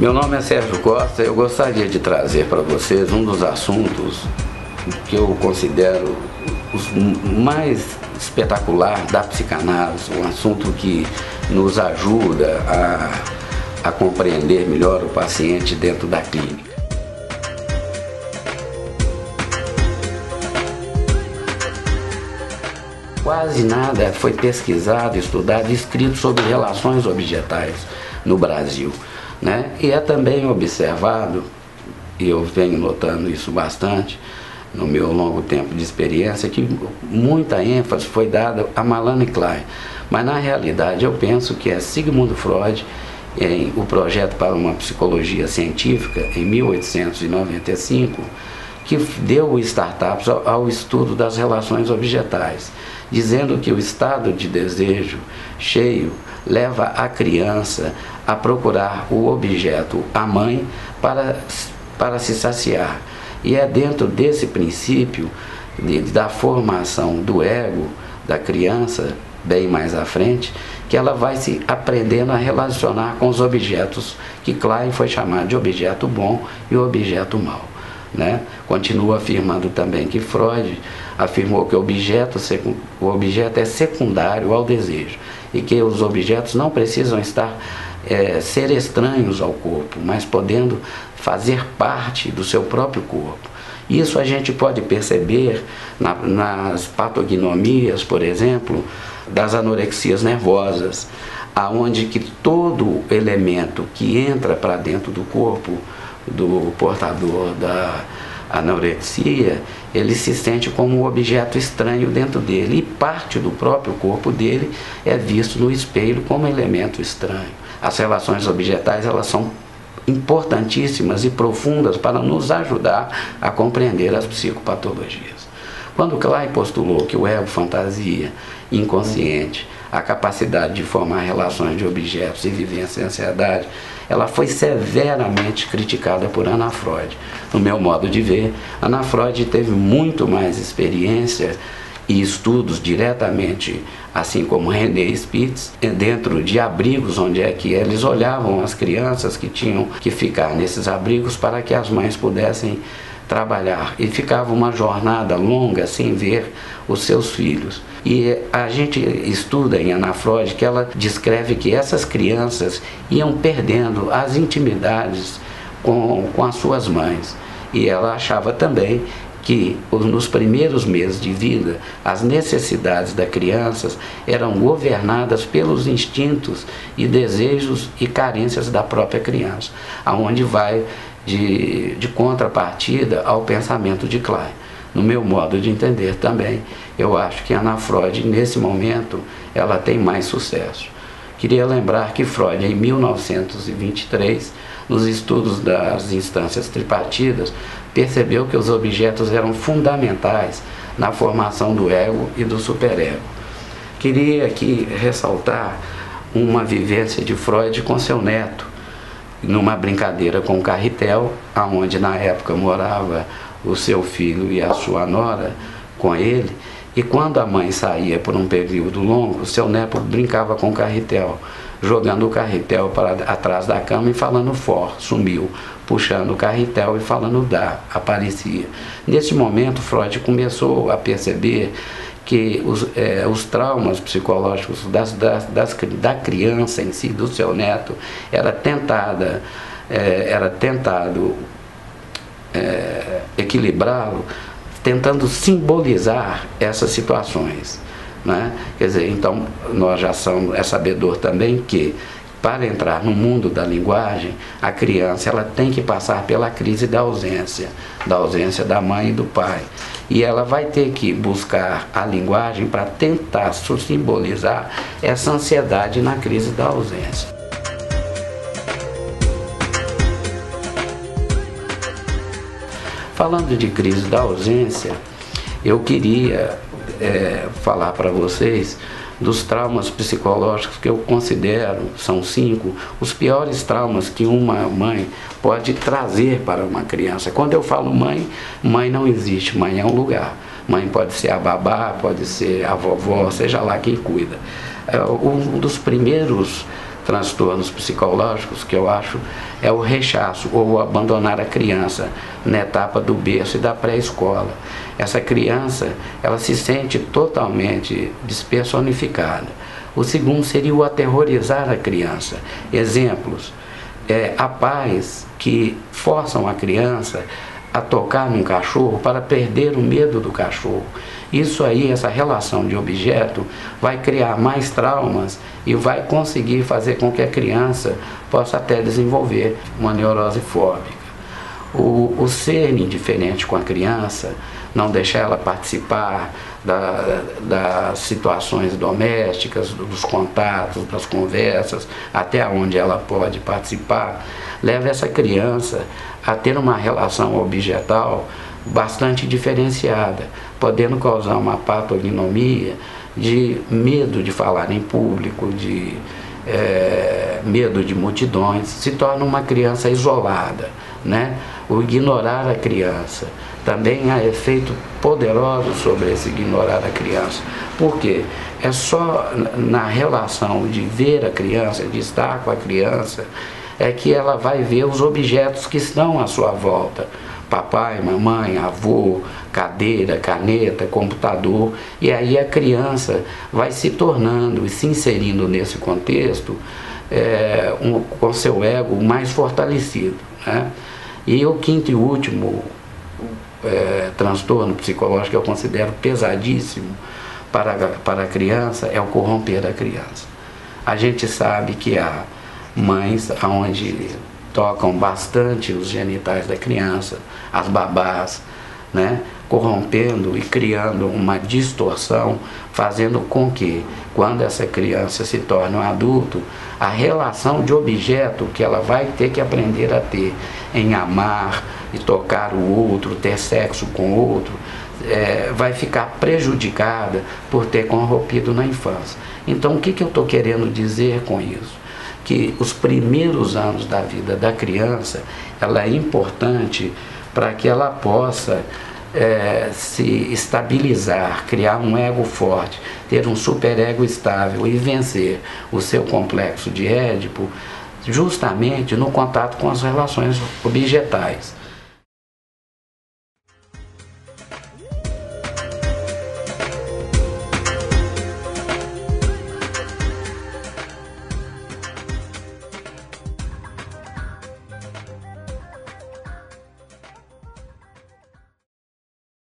Meu nome é Sérgio Costa. Eu gostaria de trazer para vocês um dos assuntos que eu considero os mais espetacular da psicanálise, um assunto que nos ajuda a compreender melhor o paciente dentro da clínica. Quase nada foi pesquisado, estudado e escrito sobre relações objetais no Brasil, né? E é também observado, e eu venho notando isso bastante no meu longo tempo de experiência, que muita ênfase foi dada a Malan e Klein. Mas na realidade eu penso que é Sigmund Freud, em O Projeto para uma Psicologia Científica, em 1895, que deu o startup ao estudo das relações objetais, dizendo que o estado de desejo cheio leva a criança a procurar o objeto, a mãe, para se saciar. E é dentro desse princípio da formação do ego da criança, bem mais à frente, que ela vai se aprendendo a relacionar com os objetos que Klein foi chamar de objeto bom e objeto mau, né? Continua afirmando também que Freud afirmou que o objeto é secundário ao desejo e que os objetos não precisam ser estranhos ao corpo, mas podendo fazer parte do seu próprio corpo. Isso a gente pode perceber nas patognomias, por exemplo, das anorexias nervosas, aonde que todo elemento que entra para dentro do corpo do portador da anorexia, ele se sente como um objeto estranho dentro dele, e parte do próprio corpo dele é visto no espelho como elemento estranho. As relações objetais, elas são importantíssimas e profundas para nos ajudar a compreender as psicopatologias. Quando Klein postulou que o ego fantasia inconsciente, a capacidade de formar relações de objetos e vivência e ansiedade, ela foi severamente criticada por Anna Freud. No meu modo de ver, Anna Freud teve muito mais experiência e estudos diretamente, assim como René Spitz, dentro de abrigos onde é que eles olhavam as crianças que tinham que ficar nesses abrigos para que as mães pudessem trabalhar, e ficava uma jornada longa sem ver os seus filhos. E a gente estuda em Anna Freud que ela descreve que essas crianças iam perdendo as intimidades com as suas mães, e ela achava também que nos primeiros meses de vida as necessidades das crianças eram governadas pelos instintos e desejos e carências da própria criança, aonde vai de contrapartida ao pensamento de Klein. No meu modo de entender também, eu acho que Anna Freud, nesse momento, ela tem mais sucesso. Queria lembrar que Freud, em 1923, nos estudos das instâncias tripartidas, percebeu que os objetos eram fundamentais na formação do ego e do superego. Queria aqui ressaltar uma vivência de Freud com seu neto, numa brincadeira com o carretel, onde na época morava o seu filho e a sua nora com ele, e quando a mãe saía por um período longo, o seu neto brincava com o carretel, jogando o carretel para atrás da cama e falando for, sumiu, puxando o carretel e falando dá, aparecia. Nesse momento, Freud começou a perceber que os traumas psicológicos da criança em si, do seu neto, era tentado equilibrá-lo, tentando simbolizar essas situações, né? Quer dizer, então nós já é sabedor também que para entrar no mundo da linguagem, a criança ela tem que passar pela crise da ausência da mãe e do pai. E ela vai ter que buscar a linguagem para tentar simbolizar essa ansiedade na crise da ausência. Falando de crise da ausência, eu queria falar para vocês dos traumas psicológicos que eu considero, são 5, os piores traumas que uma mãe pode trazer para uma criança. Quando eu falo mãe, mãe não existe, mãe é um lugar. Mãe pode ser a babá, pode ser a vovó, seja lá quem cuida. Um dos primeiros transtornos psicológicos que eu acho é o rechaço ou abandonar a criança na etapa do berço e da pré-escola. Essa criança, ela se sente totalmente despersonificada. O segundo seria o aterrorizar a criança. Exemplos, há pais que forçam a criança a tocar num cachorro para perder o medo do cachorro. Isso aí, essa relação de objeto, vai criar mais traumas e vai conseguir fazer com que a criança possa até desenvolver uma neurose fóbica. O ser indiferente com a criança, não deixar ela participar das situações domésticas, dos contatos, das conversas, até onde ela pode participar, leva essa criança a ter uma relação objetal bastante diferenciada, podendo causar uma patognomia de medo de falar em público, de medo de multidões, se torna uma criança isolada, né? O ignorar a criança também há efeito poderoso sobre esse ignorar a criança. Por quê? É só na relação de ver a criança, de estar com a criança, é que ela vai ver os objetos que estão à sua volta. Papai, mamãe, avô, cadeira, caneta, computador, e aí a criança vai se tornando e se inserindo nesse contexto com seu ego mais fortalecido, né? E o quinto e último transtorno psicológico que eu considero pesadíssimo para a criança é o corromper a criança. A gente sabe que há mães onde tocam bastante os genitais da criança, as babás, né, corrompendo e criando uma distorção, fazendo com que, quando essa criança se torne um adulto, a relação de objeto que ela vai ter que aprender a ter em amar e tocar o outro, ter sexo com o outro, vai ficar prejudicada por ter corrompido na infância. Então, o que eu estou querendo dizer com isso? Que os primeiros anos da vida da criança, ela é importante para que ela possa se estabilizar, criar um ego forte, ter um superego estável e vencer o seu complexo de Édipo, justamente no contato com as relações objetais.